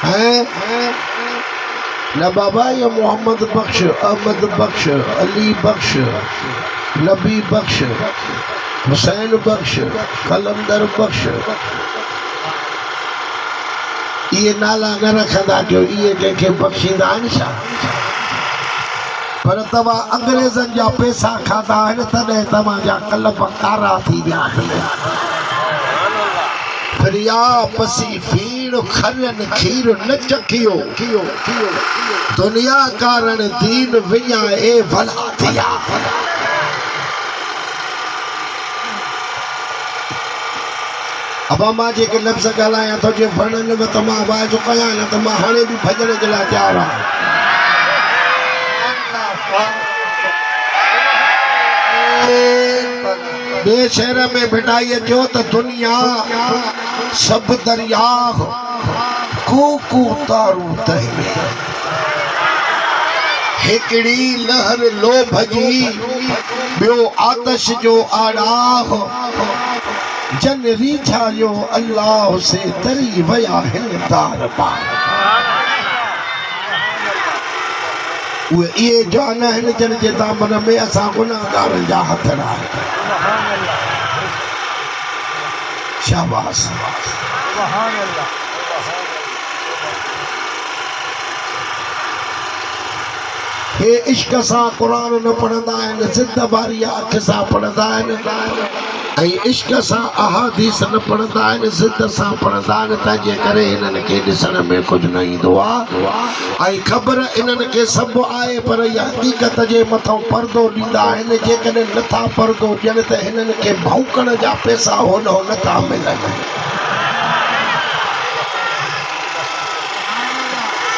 हैं न बाबा ये मोहम्मद बख्श, अहमद बख्श, अली बख्श, नबी बख्श, हुसैन बख्श, कलंदर बख्श, ये नाला न रखंदा जो ये कंहिंखे बख्शींदा आहिनि छा? पर तव्हां अंग्रेज़नि जा पैसा खाधा आहिनि तॾहिं तव्हांजा कलब कारा थी विया आहिनि। फिरिया पसी फीण खरन खीर न चखियो, दुनिया कारण दीन विञा ए भला थिया। अब मां जेके लफ़्ज़ ॻाल्हायां थो जे वणनि में त मां आवाज़ कयां न त मां हाणे बि भॼण जे लाइ तयारु आहियां। ॿिए शहर में भिटाई अचो त दुनिया सब दरिया कू तारू तही में हिकड़ी लहर लोभ जी ॿियो आतश जो आड़ाह जन रीझा जो अल्लाह से तरी वया हिन तार पार। उहे इहे जान आहिनि जन जे दामन में असां गुनाहगारनि जा हथड़ा आहिनि। शाबाश हे इश्क सां कुरान न पढ़ंदा आहिनि, ज़िद वारी अख सां पढ़ंदा आहिनि ऐं इश्क सां अहादीस न पढ़ंदा आहिनि, ज़िद सां पढ़ंदा आहिनि। तंहिंजे करे इन्हनि खे ॾिसण में कुझु न ईंदो आहे ऐं ख़बर इन्हनि खे सभु आहे, पर इहा हक़ीक़त जे मथां पर्दो ॾींदा आहिनि। जेकॾहिं नथा पर्दो ॾियनि त हिननि खे भौंकण जा पैसा होॾो नथा मिलनि।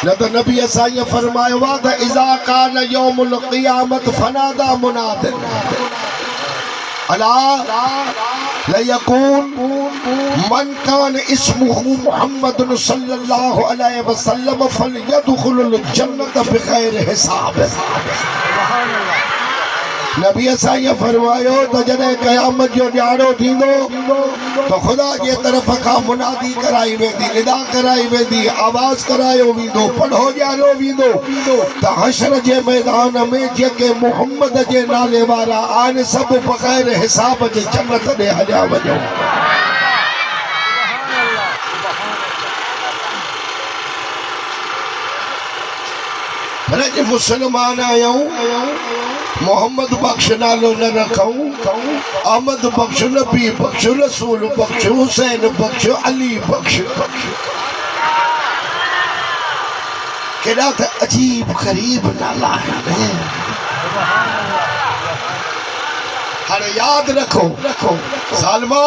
न त नबी असां ईअं फरमायो आहे त इज़ा कान यौमुल क़ियामत फनादा मुनादिन अला लयकून मन कान इस्मुहु मुहम्मदुन सल्लल्लाहु अलैहि वसल्लम फलयदखुलुल जन्नत बिग़ैर हिसाब। नबी असां ईअं फरमायो त जॾहिं क़यामत जो ॾियारो थींदो त ख़ुदा जे तरफ़ खां मुनादी कराई वेंदी, निदा कराई वेंदी, आवाज़ करायो वेंदो, पढ़ो ॼाणो वेंदो त हशर जे मैदान में जेके मुहम्मद जे नाले वारा आहिनि सभु बग़ैर हिसाब जे जन्नत ॾे हलिया वञो। पर जे मुस्लमान आहियूं मोहम्मद बख्श नालो न रखूं, अहमद बख्श, नबी बख्श, रसूल बख्श, हुसैन बख्श, अली बख्श, केॾा त अजीब ग़रीब नाला आहिनि। हाणे यादि रखो सालमा,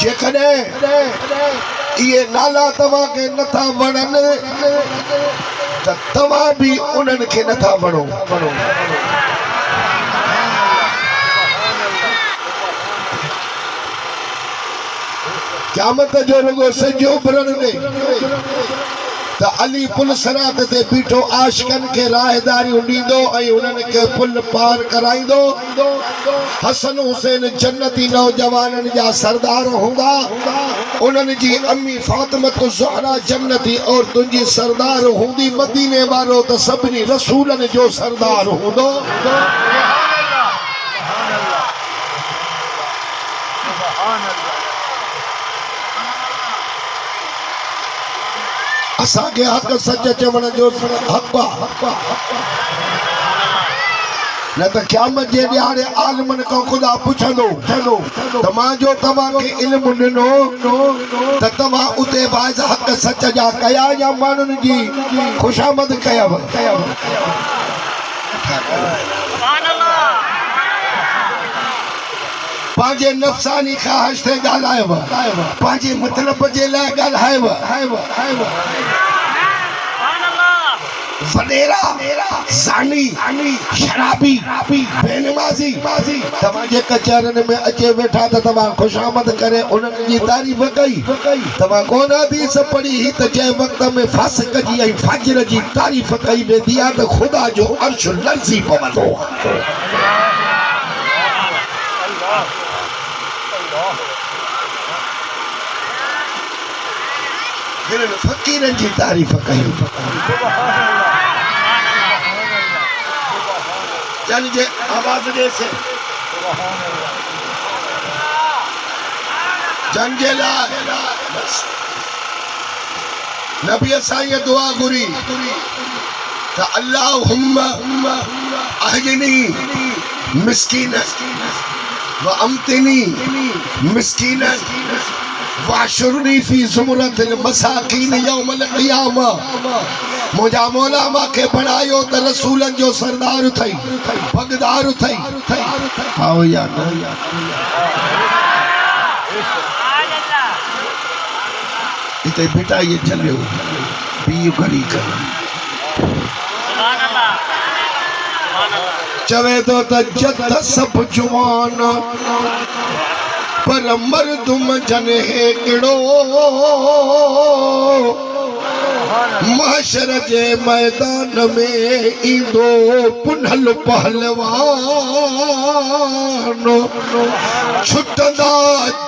जेकॾहिं इहे नाला तव्हांखे नथा वणनि त तव्हां बि उन्हनि खे नथा वणो। क़यामत जो रुगो सिज उभरण में त अली पुल सरात ते बीठो आशिकनि खे राहदारियूं ॾींदो ऐं उन्हनि खे पुल पार कराईंदो। हसन हुसैन जन्नती नौजवाननि जा सरदार हूंदा, उन्हनि जी अम्मी फातिमत ज़हरा जन्नती और तुंहिंजी सरदार हूंदी। मदीने वारो त सभिनी रसूलनि जो सरदार हूंदो। असांखे हक़ सच चवण जो हक़ आहे, न त क़यामत जे ॾियारे आलिमनि खां ख़ुदा पुछंदो त मां जो तव्हांखे इल्मु ॾिनो त तव्हां उते बाज़ हक़ सच जा कया या माण्हुनि जी ख़ुशामद कयव? पंहिंजे नफ़्सानी ख़्वाहिश ते ॻाल्हायव, पंहिंजे मतिलब जे लाइ ॻाल्हायव। वॾेरा, ज़ानी, शराबी, बेनमाज़ी तव्हांजे कचहरनि में अचे वेठा त तव्हां ख़ुशामद करे उन्हनि जी तारीफ़ कई। तव्हां कोन हदीस पढ़ी ही त जंहिं वक़्त में फासिक जी ऐं फाजिर जी तारीफ़ कई वेंदी आहे त ख़ुदा जो अर्श लर्ज़ी पवंदो आहे। फिर फकीरन जी तारीफ़ कयूं चल जे आवाज दे से जंगे लाइ बस नबी असां ये दुआ घुरी त अल्लाहुम्मा अहयनी मिस्कीन व अमतिनी मिस्कीन वाशुरनी फी ज़ुमरतिल मसाकीन यौमल क़ियामा मुझा मौला मांखे बणायो त रसूलन जो सरदार थई भगदार थई आओ या न इते बेटा ये चलियो बी घड़ी कर चवे तो जत सब जुवान पर मर्दुम जन है किड़ो महशर जे मैदान में ईंदो पुनल पहलवान छुटदा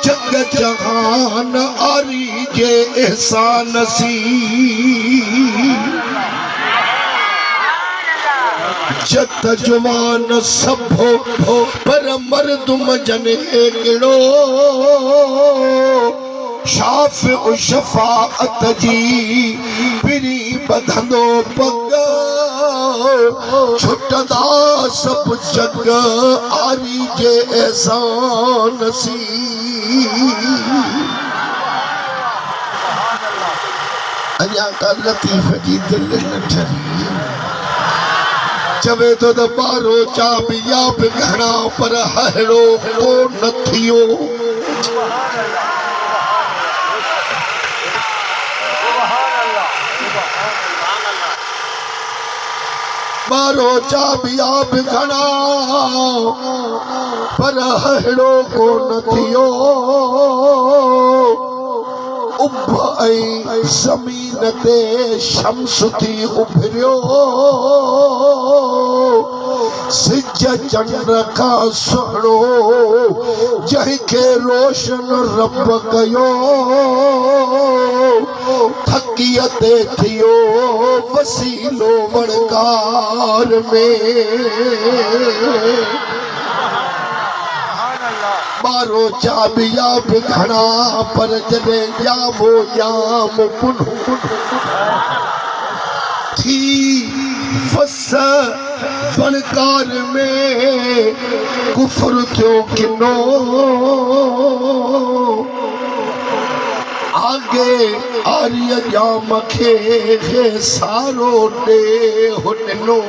जग जहान आरी जे एहसान सी जत जवान सभो पर मर्दुम जन एकड़ो शाफ़ शफाअत जी पिरी बधंदो पग छुटदा सब जग आरी जे एहसान सी अञा का लतीफ़ जी दिल न ठरी चवे तो बारो चाबिया घणा पर हड़ो को न थियो बारो चाबिया घणा पर हड़ो को न थियो उभ ऐं ज़मीन ते शम्स थी उभरियो सिज चंड खां सुहिणो जंहिंखे रोशन रब कयो थकीअ ते थियो वसीलो वणकार में बारो चाबिया घणा पर जॾहिं जामो जाम पुन थी फस फनकार में कुफर थियो किनो आगे आर्य जाम खे सारो ॾे हुननो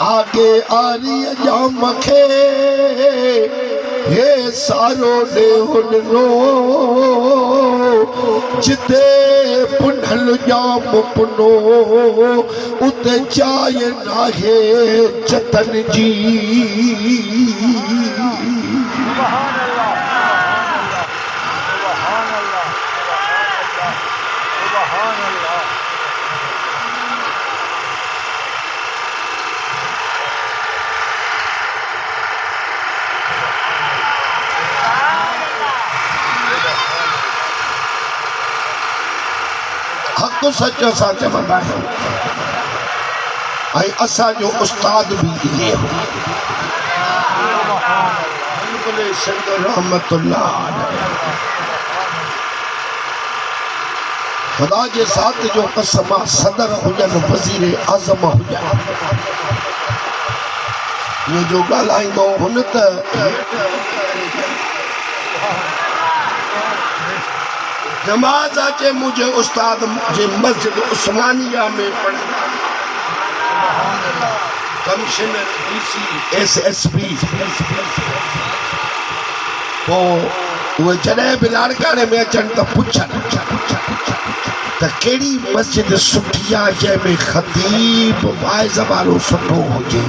आगे आर्य जाम खे हे सारो ॾे हुननो जिते पुनल जाम पुनो उते चाय नाहे जतन जी हक़ सच असां चवंदा आहियूं ऐं असांजो उस्ताद बि इहे हो सिंध रहमतुल्लाह ख़ुदा जे ज़ात जो कसम आहे सदर हुजनि वज़ीर आज़म हुजनि इहे जो ॻाल्हाईंदो हुन त नमाज अचे मुझे उस्ताद जे मस्जिद उस्मानिया में पढ़ कमिश्नर डीसी एसएसपी तो वो जॾहिं बि लाड़काने में अचनि त पुछनि त कहिड़ी मस्जिद सुठी आहे जंहिंमें ख़तीब वाइज़ वारो सुठो हुजे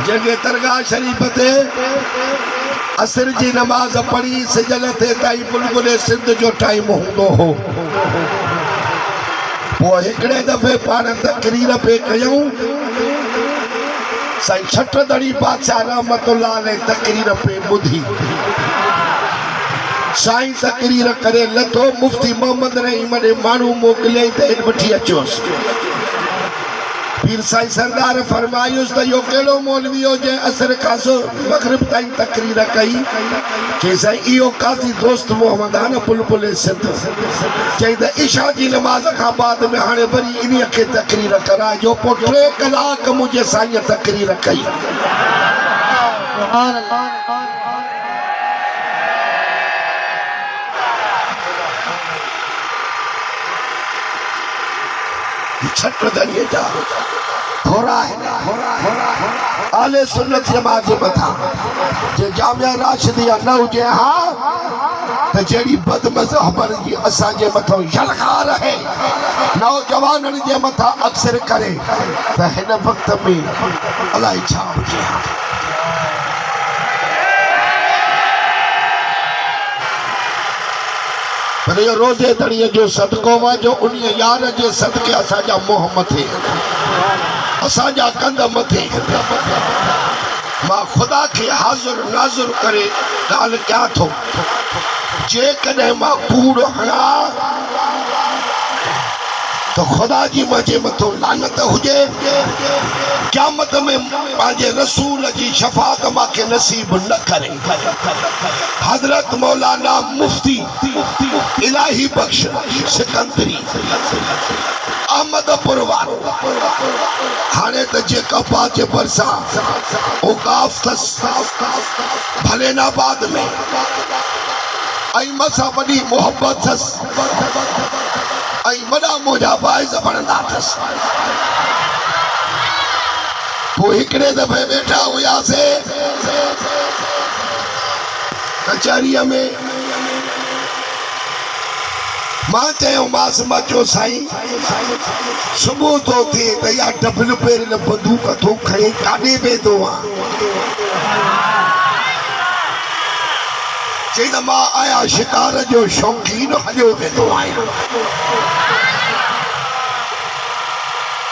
जंहिंखे दरगाह शरीफ़ ते असर जी नमाज़ पढ़ी सिजल ते ताईं बुलबुल सिंध जो टाइम हूंदो हो वो हिकड़े दफ़े पाण तकरीर पे कयूं साईं छटदड़ी बादशाह रहमतुल्लाह अलैह तकरीर पे ॿुधी साईं तकरीर करे लथो मुफ्ती मोहम्मद रहीम ॾे माण्हू मोकिलियईं त हेठि वठी अचोसि पीर साईं सरदार फरमायुसि त इहो कहिड़ो मौलवी हो जंहिं असर खां मग़रिब ताईं तकरीर कई चई साईं इहो काज़ी दोस्त मोहम्मद आहे न बुलबुल सिंध चई त इशा जी नमाज़ खां बाद में हाणे वरी इन्हीअ खे तकरीर कराइजो पोइ 3 कलाक मुंहिंजे साईं तकरीर कई छटदड़ीअ जा थोरा आले सुन्नत जमात जे मथां जे जामिया राशिदिया न हुजे हा त जहिड़ी बदमज़हबनि जी असांजे मथां यलगार आहे नौजवाननि जे मथां अक्सर करे त हिन वक़्त में अलाए छा हुजे हा पर इहो रोज़े दड़ीअ जो सदको वाजो उन यार जे सदके असांजा मोह मथे असांजा कंध मथे मां ख़ुदा खे हाज़ुर नाज़ुर करे ॻाल्हि कयां थो जेकॾहिं मां कूड़ हणा तो खुदा जी मुझे मथो लानत हुजे क़यामत में पंहिंजे रसूल जी शफ़ाअत मांखे नसीब न करे हज़रत मौलाना मुफ्ती इलाही बख्श सिकंदरी अहमदपुर वारो हाणे त जेका पाचे बरसा औकाफ अथसि भलेनाबाद में ऐं मसां वॾी मोहब्बत अथसि ऐं वॾा मोजा बाइज़ वणंदा अथसि पोइ हिकिड़े दफ़े वेठा हुयासीं कचहरीअ में मां चयोमांसि मां चयो साईं सुबुह थो थिए त इहा डबल पेरियल बंदूक थो खणे काॾे वेंदो आहे चई त मां आहियां शिकार जो शौक़ीन हलियो वेंदो आहियां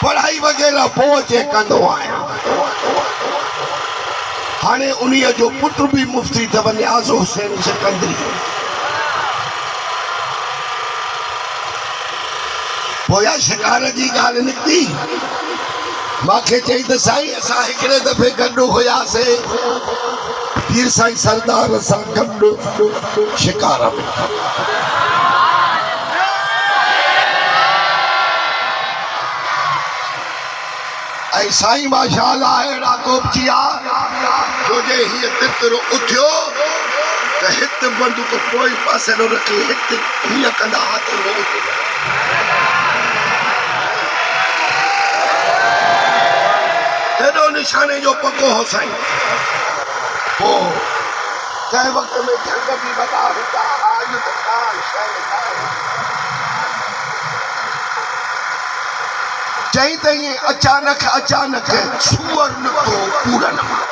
पढ़ाई वग़ैरह पोइ अचे कंदो आहियां हाणे उन्हीअ जो पुट बि मुफ्ती अथव नियाज़ हुसैन सिकंदरी पोइ इहा शिकार जी ॻाल्हि निकिती मूंखे चई त साईं असां हिकिड़े दफ़े गॾु हुयासीं पीर साईं सरदार सां गॾु शिकार में ऐं साईं माशाअल्लाह अहिड़ा कोपचिया जो जे हीअ तितरो उथियो त हिते बंदूक पोइ पासे न रखी हिते हीअं कंदा हथ हेॾो निशाने जो पको हो साईं पोइ कंहिं वक़्त में जंग बि वॾा हूंदा आज त का शइ चई त ईअं अचानक सूअर निकितो कूड़नि मां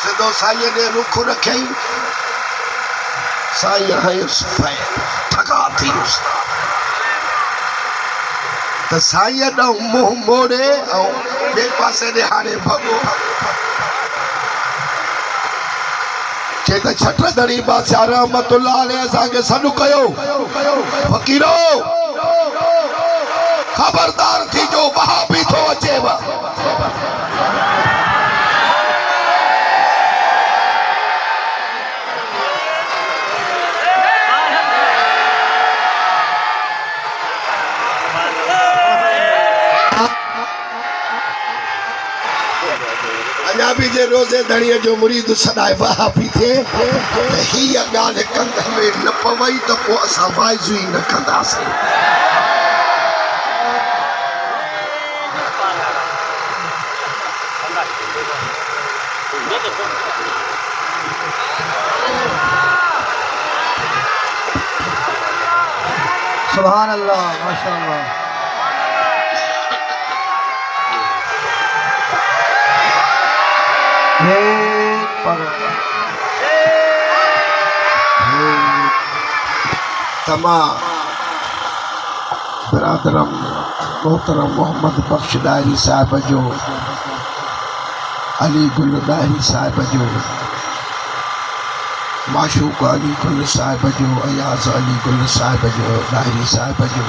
सिधो साईं ॾे रुख रखियईं साईं हयुसि ठका थियुसि त साईं ॾांहुं मुंहुं मोड़े ऐं ॿिए पासे ॾे हाणे भॻो चई त छटदड़ी बादशाह रहमतुल्लाह अलैह असांखे सॾु कयो फ़क़ीरो ख़बरदार थी जो वहाबी थो अचेव अञा बि जे रोज़े दड़ीअ जो मुरीद सदाए वहाबी थिए त हीअ ॻाल्हि कंध में न पवई त पोइ असां वाइज़ू ई न कंदासीं सुभान अल्लाह माशाअल्लाह तमाम बिरादरम मोहतरम मोहम्मद बख्श डायरी साहिब जो, अली गुल डायरी साहिब जो, माशूक अली गुल साहिब जो, अयाज अली गुल साहिब जो डायरी साहिब जो,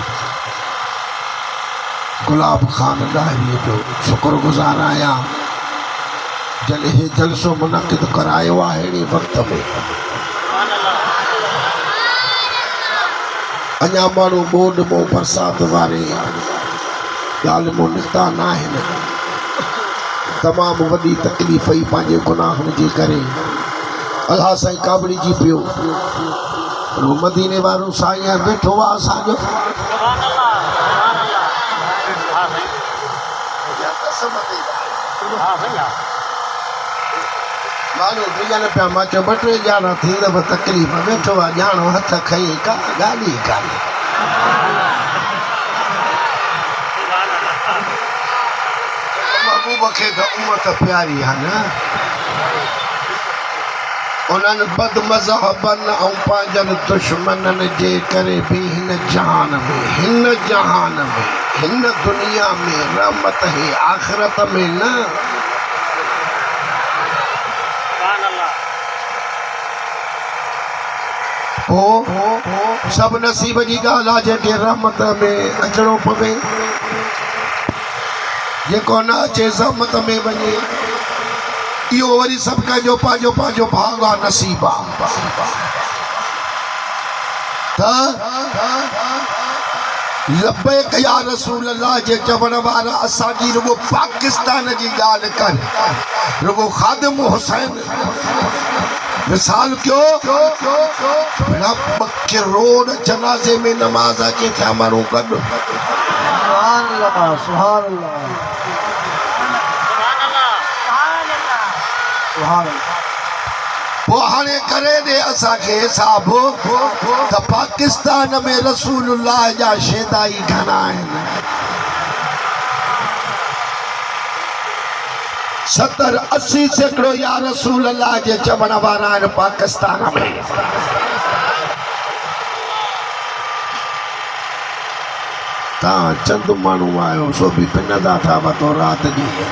गुलाब खान डायरी जो शुक्रगुज़ार आहियां जल हे जलसो मुनक़िद करायो आहे अहिड़े वक़्त में। अञा माण्हू ॿोॾ मों बरसाति वारे ॻाल्हि मों निकिता न आहिनि। तमामु वॾी तकलीफ़ ई पंहिंजे गुनाहनि जे करे। अलाह साईं काबड़ी जी पियो मदीने वारो साईं वेठो आहे असांजो। माण्हू बीहनि पिया मां चयो ॿ टे ॼाणा थींदव तकलीफ़ वेठो आहे ॼाणो हथ खई का ॻाल्हि ई कान्हे। महबूब खे त उमत प्यारी आहे न। उन्हनि बदमज़हबनि ऐं पंहिंजनि दुश्मननि जे करे बि हिन जहान में हिन दुनिया में रहमत है, आख़िरत में न। सब नसीब जी ॻाल्हि आहे जंहिंखे रहमत में अचणो पवे। जेको न अचे ज़हमत में वञे इहो वरी सभु कंहिंजो पंहिंजो पंहिंजो भाग आहे, नसीब आहे। लब्बैक या रसूल अल्लाह जे चवण वारा असांजी रुगो पाकिस्तान जी ॻाल्हि कनि। रुगो ख़ादिम हुसैन मिसाल कयो 2 करोड़ जनाज़े में नमाज़ अचे थिया माण्हू गॾु। सुभान अल्लाह, सुभान अल्लाह, सुभान अल्लाह। पोइ हाणे करे ॾे असांखे हिसाब त पाकिस्तान में रसूलुल्लाह जा शेदाई घणा आहिनि। 70-80 सैकड़ो या रसूल अल्लाह जे चवण वारा आहिनि पाकिस्तान में। तव्हां चंद माण्हू आहियो सो बि पिनंदा था वतो राति ॾींहुं।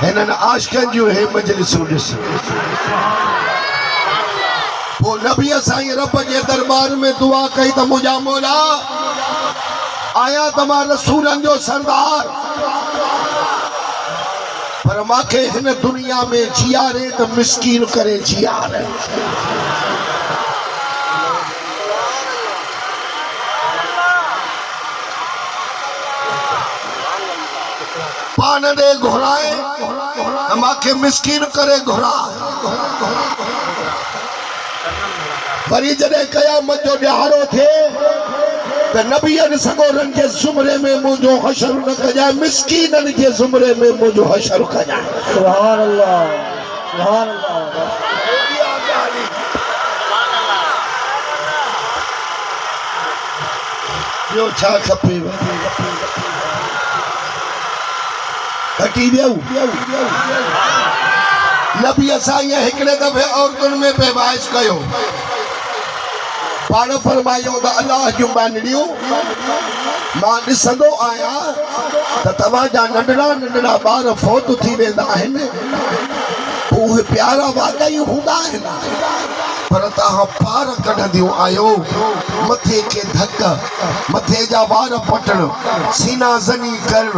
हिननि आशिक़नि जूं हे मजलिसूं ॾिस। पोइ नबी साईं रब जे दरबार में दुआ कई त मुंहिंजा मौला आया त मां रसूलनि जो सरदार, पर मूंखे हिन दुनिया में जीआरे त मिसकीन करे जीआरे। पान ॾे घुराए मूंखे मिसकीन करे घुराए। वरी जॾहिं क़यामत जो ॾियारो थिए त नबीअनि सगोरनि जे ज़ुमरे में मुंहिंजो हशर न कजाए, मिसकीननि जे ज़ुमरे में मुंहिंजो हशर कजाए। सुभान अल्लाह, सुभान अल्लाह। ॿियो छा खपे? घटी वियो। नबी साईं हिकिड़े दफ़े औरतुनि में बहस कयो। पाण फरमायो त अलाह जूं बानड़ियूं मां ॾिसंदो आहियां त तव्हांजा नंढड़ा नंढड़ा ॿार फौत थी वेंदा आहिनि। उहे प्यारा वाक़ई हूंदा आहिनि, पर तव्हां पार कढंदियूं आहियो। मथे खे धक, मथे जा वार पटण, सीना ज़नी करण,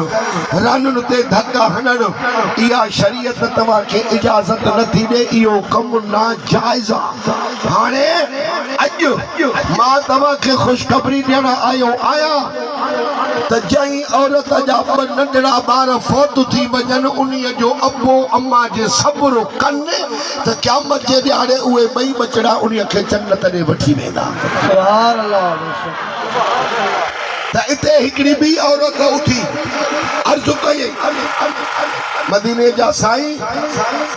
रानुनि ते धक हणण, इहा शरीयत तव्हांखे इजाज़त नथी ॾे। इहो कमु नाजाइज़ आहे। हाणे अॼु मां तव्हांखे ख़ुशख़बरी ॾियण आयो आहियां त जंहिं औरत जा 2 नंढड़ा ॿार फौत थी वञनि उन्हीअ जो अबो अम्मा जे सब्र कनि त क़यामत जे ॾियारे उहे ॿई बचड़ा उन्हीअ खे जन्नत ॾे वठी वेंदा। सुभान अल्लाह। त हिते हिकिड़ी ॿी औरत उथी अर्ज़ु कई, मदीने जा साईं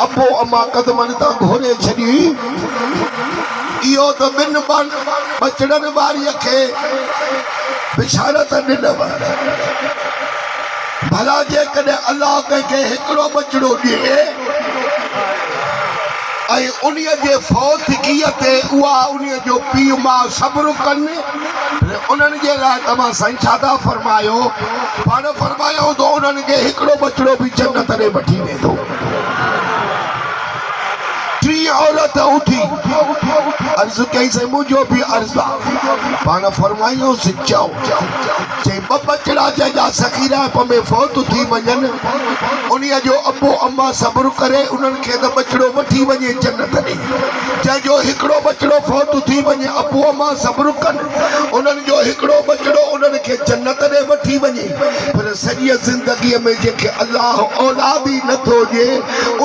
अबो अम्मा क़दमनि तां घोरे छॾी। इहो त 2 बचड़नि वारीअ खे बिशारत ॾिनव। भला जेकॾहिं अलाह कंहिंखे हिकिड़ो बचड़ो ॾिए, ऐं उन्हीअ जे फौत कीअ ते उहा उन्हीअ जो पीउ मां सब्र कनि उन्हनि जे लाइ तव्हां साईं छा था फरमायो पाण फरमायो त उन्हनि खे हिकिड़ो बचिड़ो बि जन्नत ॾे वठी वेंदो टी औरत उठी अर्ज़ कई से मुंहिंजो बि अर्ज़ आहे पाण फरमायोसीं चओ चई ॿ बचिड़ा जंहिंजा सखीराप में फौत थी वञनि उन्हीअ जो अबो अम्मा सब्र करे उन्हनि खे त बचिड़ो वठी वञे जन्नत ॾे जंहिंजो हिकिड़ो बचिड़ो फौत थी वञे अबो अम्मा सब्र कनि उन्हनि जो हिकिड़ो बचिड़ो उन्हनि खे जन्नत ॾे वठी वञे पर सॼी ज़िंदगीअ में जेके अलाह औलाद ई नथो ॾिए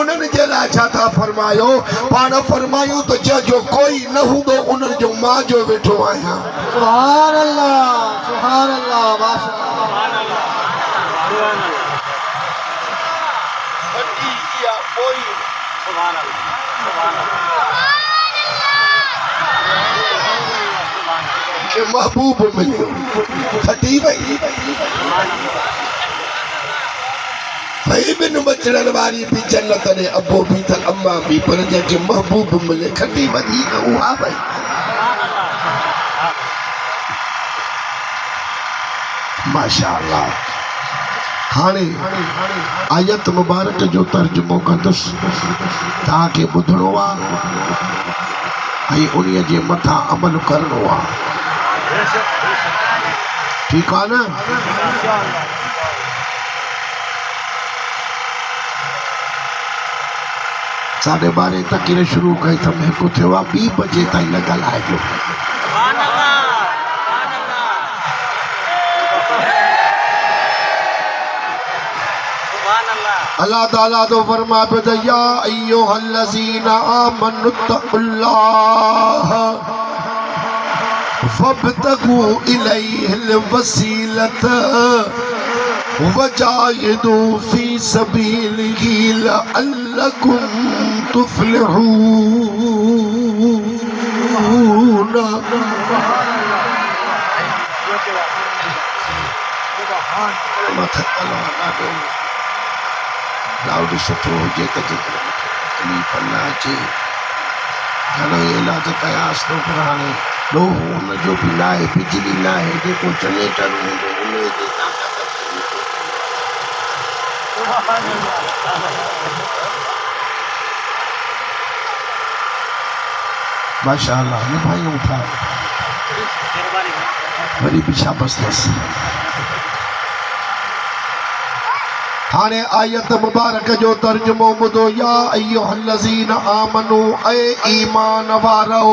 उन्हनि जे लाइ छा था फरमायो पाण फरमायूं त जंहिंजो कोई न हूंदो उन्हनि जो मां जो वेठो आहियां सुभान अल्लाह माशाअल्लाह के महबूब मिलियो खटी वई भई बिन बचड़नि वारी बि जन्नत ॾे अबो बि त अम्मा बि पर जंहिंखे महबूब मिले खटी वधीक उहा भई माशाअल्लाह हाणे आयत मुबारक जो तर्जुमो कंदुसि तव्हांखे ॿुधणो आहे ऐं उन्हीअ जे मथां अमल करणो आहे ठीकु आहे न साढ़े 12 तक शुरू कई त हिकु थियो आहे 2 बजे ताईं लॻल आहे अल्लाह ताला तो फरमा पे या अय्युहल्लज़ीना आमनुत्तकुल्लाह फब्तगू इलैहिल वसीलत वजाहिदू फी सबीलिही लअल्लकुम तुफ्लिहून लाउड सुठो हुजे त तकलीफ़ न अचे घणो इलाज कयासीं थो पर हाणे ॾोहो हुनजो बि न आहे बिजली न आहे जेको जनरेटर हूंदो उन जे माशाअल्लाह निभायूं था वरी बि शाबस अथसि हाणे आयत मुबारक जो तर्जुमो ॿुधो या अय्युहल्लज़ीना आमनू ऐ ईमान वारो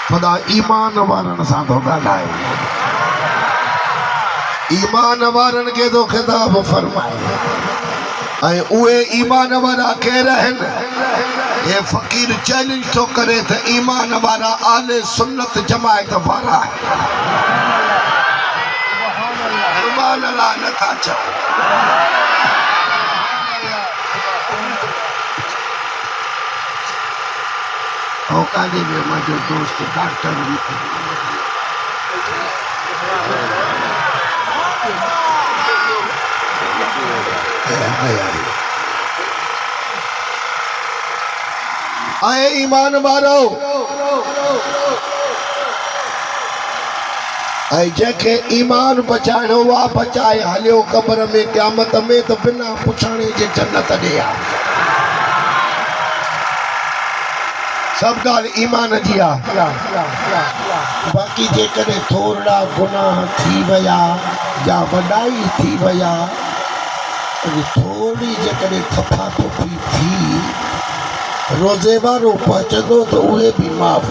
ख़ुदा ईमान वारनि सां थो ॻाल्हाए ईमान वारनि खे थो ख़िताब फरमाए ऐं उहे ईमान वारा केर आहिनि ये फकीर चैलेंज तो करे थे ईमान वारा आले सुन्नत जमायत वारा सुभान अल्लाह न था चओ ओ काले में मुझे दोस्त डॉक्टर आए ईमान वारो ऐं जंहिंखे ईमान बचाइणो आहे बचाए हलियो क़बर में क़यामत में त बिना पुछाणे जे जन्नत ॾे आहे सभु ॻाल्हि ईमान जी आहे बाक़ी जेकॾहिं थोरा गुनाह थी विया या वॾाई थी विया थोरी जेकॾहिं थफा थफी थी रोज़े वारो पहुचंदो त उहे बि माफ़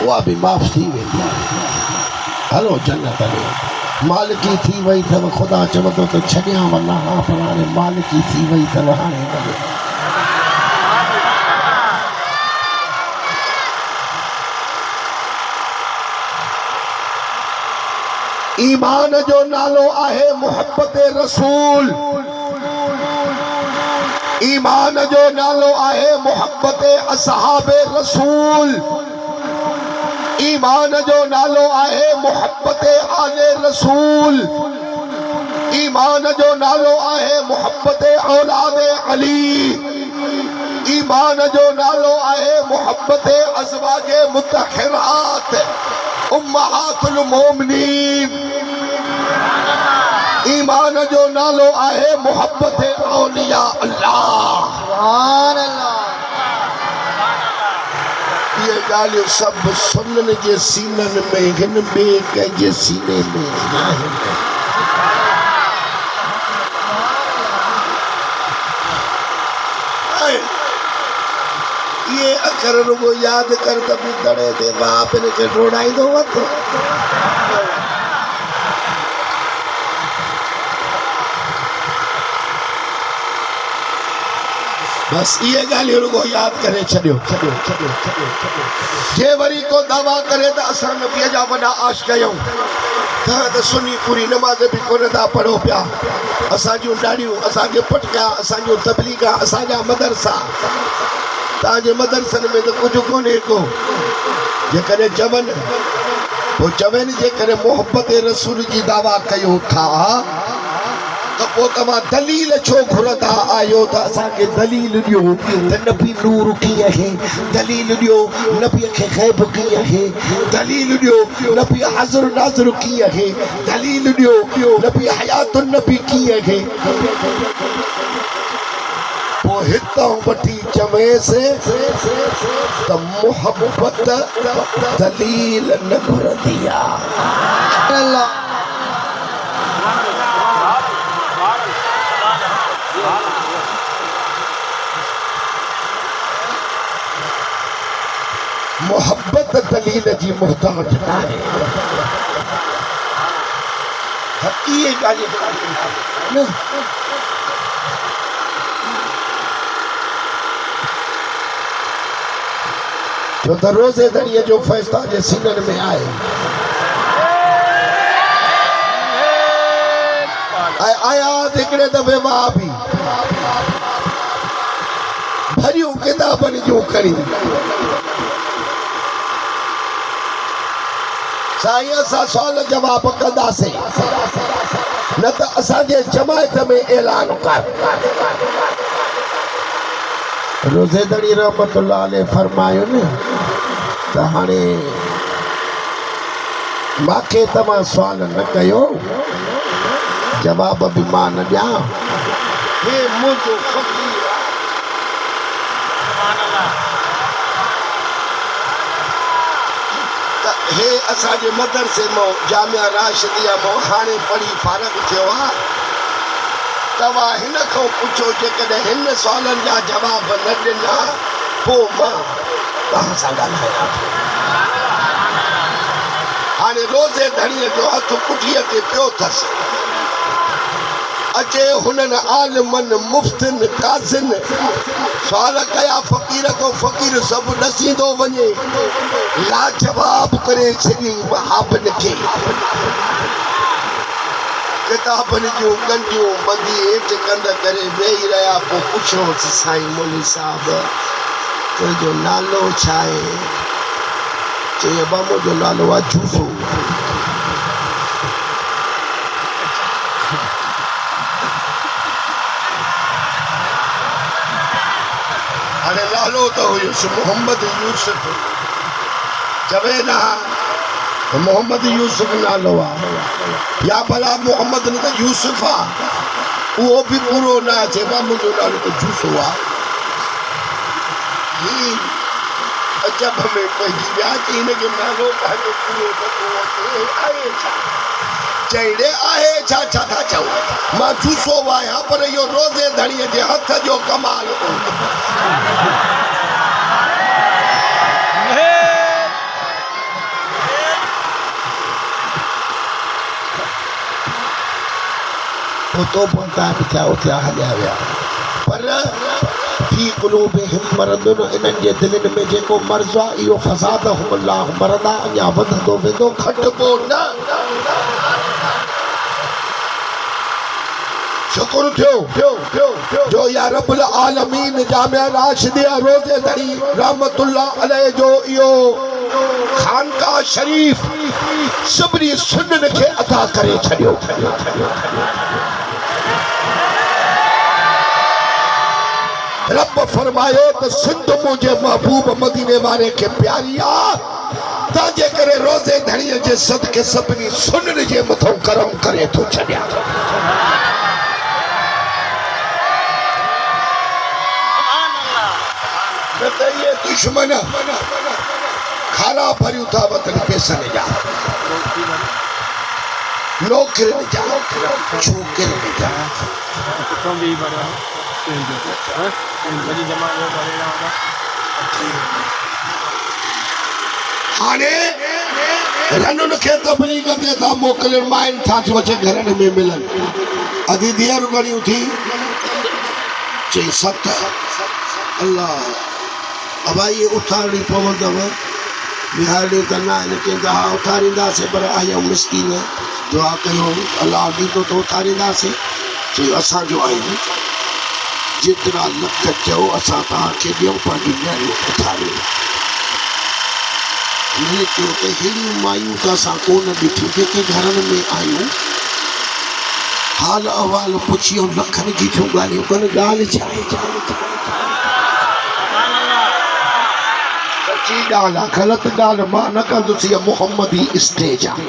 उहा बि माफ़ थी वेंदी हलो जन्नत में मालिकी थी वई अथव ख़ुदा चवंदो त छॾियां वञा हा पर हाणे मालिकी थी वई अथव हाणे वञो ईमान जो नालो आहे मोहब्बत रसूल। ईमान जो नालो आहे मोहब्बत असहाब रसूल। ईमान जो नालो आहे मोहब्बत आले रसूल। ईमान जो नालो आहे मोहब्बत औलाद अली। ईमान जो नालो आहे मोहब्बत अज़वाज मुतहरात उम्महातुल मोमिनीन। ईमान जो नालो आहे मोहब्बत औलिया अल्लाह। सुभान अल्लाह। ये ॻाल्हियूं सभु सुननि जे सीननि में हिन में कंहिंजे सीने में नाहिनि। ये अखर रुगो याद कर त बि दड़े ते बाप इनखे डोड़ाईंदो वतो। बस ये ॻाल्हियूं रुगो याद करे छॾियो। जे वरी को दावा करे त असां नबीअ जा वॾा आश कयूं त सुनी पूरी नमाज़ बि कोन था पढ़ो पिया। असांजूं ॾाढ़ियूं, असांखे पटका, असांजूं तबलीगा, असांजा मदरसा। तव्हांजे मदरसनि में त कुझु कोन्हे को। जेकॾहिं चवनि पोइ चवनि जेकॾहिं मोहब्बत रसूल जी दावा कयो था त पोइ तव्हां दलील छो घुरंदा आहियो त असांखे दलील ॾियो त नबी नूर कीअं आहे, दलील ॾियो नबीअ खे ग़ैब कीअं आहे, दलील ॾियो नबी हाज़िर नाज़िर कीअं आहे, दलील ॾियो नबी हयातुन नबी कीअं आहे। पोइ हितां वठी चवेसि त मोहब्बत दलील न घुरंदी आहे। अल्लाह। मोहब्बत दलील जी मोहताज न आहे। इहे ॻाल्हियूं न छो त रोज़े दड़ीअ जो फ़ैसला जे सीननि में आहे। ऐं आया हिकिड़े दफ़े मां बि भरियूं किताबनि जूं खणी साईं असां सुवाल जवाब कंदासीं न त असांजे जमायत में ऐलान कर। रोज़ेदड़ी रहमतुल्लाह अलैह फरमायो न त हाणे मूंखे तव्हां सुवाल न कयो, जवाब बि मां न ॾियां। हे मुंहिंजो फ़क़ीर त हे असांजे मदरसे मां जामिया राशिदिया मां हाणे पढ़ी फारग थियो आहे। तव्हां हिन खां पुछो जेकॾहिं हिन सुवालनि जा जवाब न ॾिना पोइ मां तव्हां सां ॻाल्हायां। हाणे रोज़े धड़ीअ जो हथु पुठीअ ते पियो अथसि। अचे हुननि आलिमनि मुफ़्तिन काज़िन सुवाल कया फ़क़ीर खां, फ़क़ीर सभु ॾसींदो वञे। लाजवाब करे छॾी वहाबनि खे। किताबनि जूं गंढियूं बंदी हेठि कंद करे वेही रहिया। पोइ पुछियोसि साईं मौलवी साहिबु तुंहिंजो नालो छा आहे? चई अबा मुंहिंजो नालो आहे जूसो। हाणे नालो त हुयुसि मोहम्मद यूसुफ। चवे न मोहम्मद यूसुफ नालो आहे या भला मोहम्मद न त यूसुफ आहे, उहो बि पूरो न अचे। मुंहिंजो नालो त जूसो आहे। ही अजब में पइजी विया कि हिनखे नालो पंहिंजो पूरो नथो अचे। आहे छा? चईड़े आहे छा? छा था चओ? मां जूसो आहियां पर इहो रोज़े धड़ीअ जे हथ जो कमाल हो। तो पहुंचा पिछा उथिया हलिया विया। पर फी क़ुलूबिहिम मरदुन, इन्हनि जे दिलनि में जेको मर्ज़ आहे इहो फ़सादहुमुल्लाह, मरदा अञा वधंदो वेंदो, घटिबो न। शुक्र थियो जो या रब्बुल आलमीन जामिया राशिदिया रोज़े धड़ी रहमतुल्लाह अलैह जो इहो खानका शरीफ सभिनी सुन्नन खे अदा करे छॾियो। रब फरमायो त सिंध मुंहिंजे महबूब मदीने वारे खे प्यारी आ, तंहिंजे करे रोज़े धड़ीअ जे सदके सभिनी सुन्नन जे मथां करम करे थो छॾियां। न त इहे दुश्मन खारा भरियूं था वतन पैसनि जा, नौकरनि जा, छोकिरनि जा। हाणे रनुनि खे तबलीग ते था मोकिलनि, माइनि था थी अचे घरनि में मिलनि। अधी धीअरूं घणियूं थी चई 7। अल्लाह अब ये उथारणी पवंदव, बिहारियूं त न आहिनि, चवंदा हा उथारींदासीं, पर आहियूं मिसकीन, दुआ कयो अलाह ॾींदो त उथारींदासीं। चयो असांजो आहिनि, जेतिरा लख चओ असां तव्हांखे ॾियूं, पंहिंजी न्याणियूं उथारियूं। इहे चयो त अहिड़ियूं मायूं त असां कोन ॾिठियूं, जेके घरनि में आहियूं हाल अहवाल पुछी ऐं लखनि जी थियूं ॻाल्हियूं कनि। ॻाल्हि छा आहे? सची ॻाल्हि आहे, ग़लति ॻाल्हि मां न कंदुसि। इहा मुहम्मदी स्टेज आहे।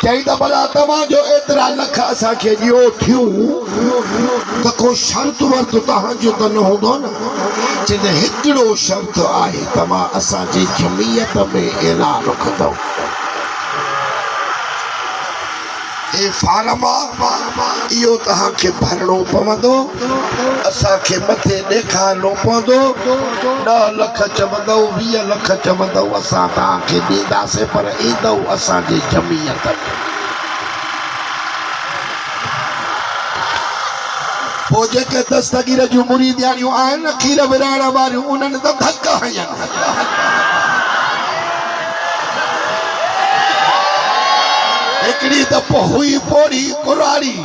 चई त भला तव्हांजो एतिरा लख असांखे ॾियो थियूं त को शर्त वर्त तव्हांजो त न हूंदो न? चई त हिकिड़ो शर्त आहे, तव्हां असांजी जमीयत में ऐलान कंदव। हे फार्म इहो तव्हांखे भरणो पवंदो, असांखे मथे ॾेखारणो पवंदो। 10 लख चवंदव, 20 लख चवंदव, असां तव्हांखे ॾींदासीं, पर ईंदव असांजी जमीयत में। पोइ जेके दस्तगीर जूं मुरीदियाणियूं आहिनि न, खीर विराइण वारियूं, उन्हनि त धक हयनि। हिकिड़ी त हुई पोड़ी कुराड़ी,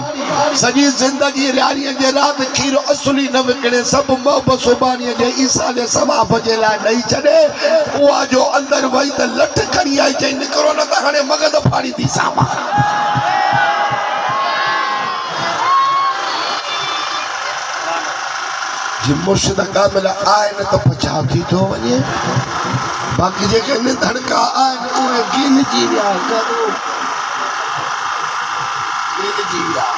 सॼी ज़िंदगी रियारीअ जे राति खीर असुली न विकिणे, सभु मोहब सुबानीअ जे ईसा जे सवाब जे लाइ ॾेई छॾे। उहा जो अंदरि वई त लठ खणी आई, चई निकिरो न त हाणे मगज़ फाड़ी थी सामा। जी मुर्शिद कामिल आहिनि त बचाव थी थो वञे, बाक़ी जेके निधड़का आहिनि उहे गिनजी विया करो, गिनजी विया।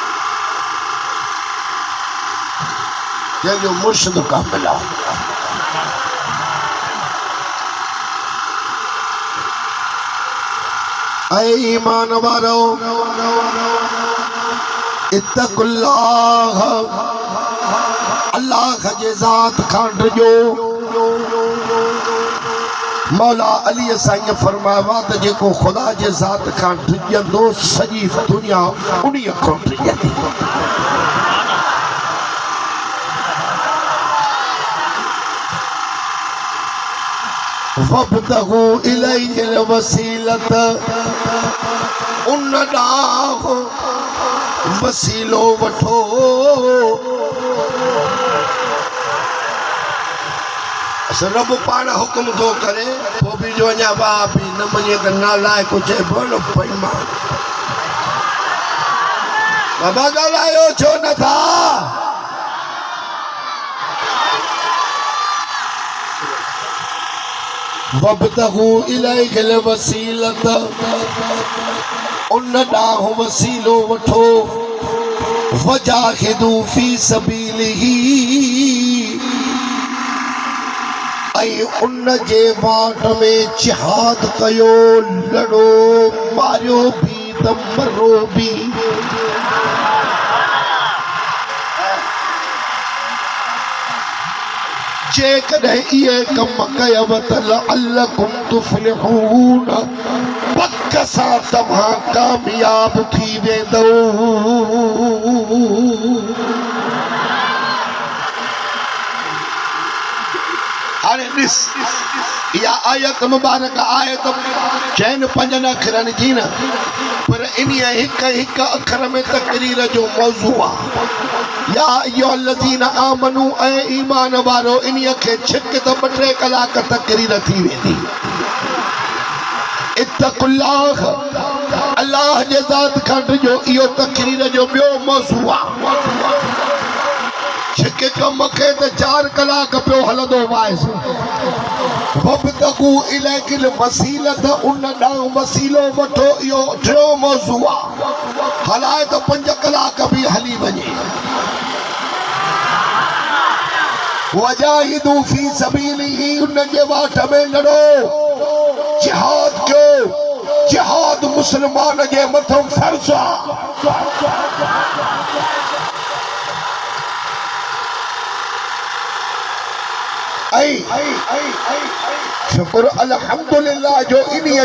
जंहिंजो मुर्शिद कामिल आहे। ऐं ईमान वारो इत्तकुल्लाह, अल्लाह जे ज़ात खां डिॼो। मौला अली साईं फरमाया त जेको ख़ुदा जे ज़ात खां डिॼंदो, सॼी दुनिया उन्हीअ खां डिॼंदी। वब्तगू इलैहिल वसीलत, उन ॾांहुं वसीलो वठो। रब पाण हुकुम थो करे, पोइ बि जो अञा वाह बि न मञे त नालाइक़ चइबो न। बेईमान बाबा ॻाल्हायो छो नथा? वब्तगू इलैहिल वसीलत, उन ॾांहुं वसीलो वठो। वजाहिदू फी सबीलिही, ऐं उन जे वाट में जिहाद कयो, लड़ो, मारियो भी त मरो भी। जेकॾहिं इहे कम कयव त लअल्लकुम तुफ्लिहून, पक सां तव्हां कामयाब थी वेंदव। हाणे ॾिस, इहा आयत मुबारक आहे त चइनि 5 अखरनि जी न, पर इन्हीअ हिक अखर में तकरीर जो मौज़ू आहे। या अय्युहल्लज़ीना आमनू ऐं ईमान वारो इन्हीअ खे छिक त 2-3 कलाक तकरीर थी वेंदी। इत्तक़ुल्लाह, अल्लाह जे ज़ात खां डिजो, इहो तकरीर जो ॿियो मौज़ू आहे। छिके कम खे त 4 कलाक पियो हलंदो वाइस। वब्तगू इलैहिल वसीलत, उन ॾांहुं वसीलो वठो, इहो टियों मौज़ू आहे। हलाए त 5 कलाक बि हली वञे। वजाहिदू फी सबीलिही, उन जे वाट में लड़ो, जिहाद कयो। जिहाद मुस्लमान जे मथां फर्ज़ आहे। शुक्र अल्हम्दुलिल्लाह जो इन्हीअ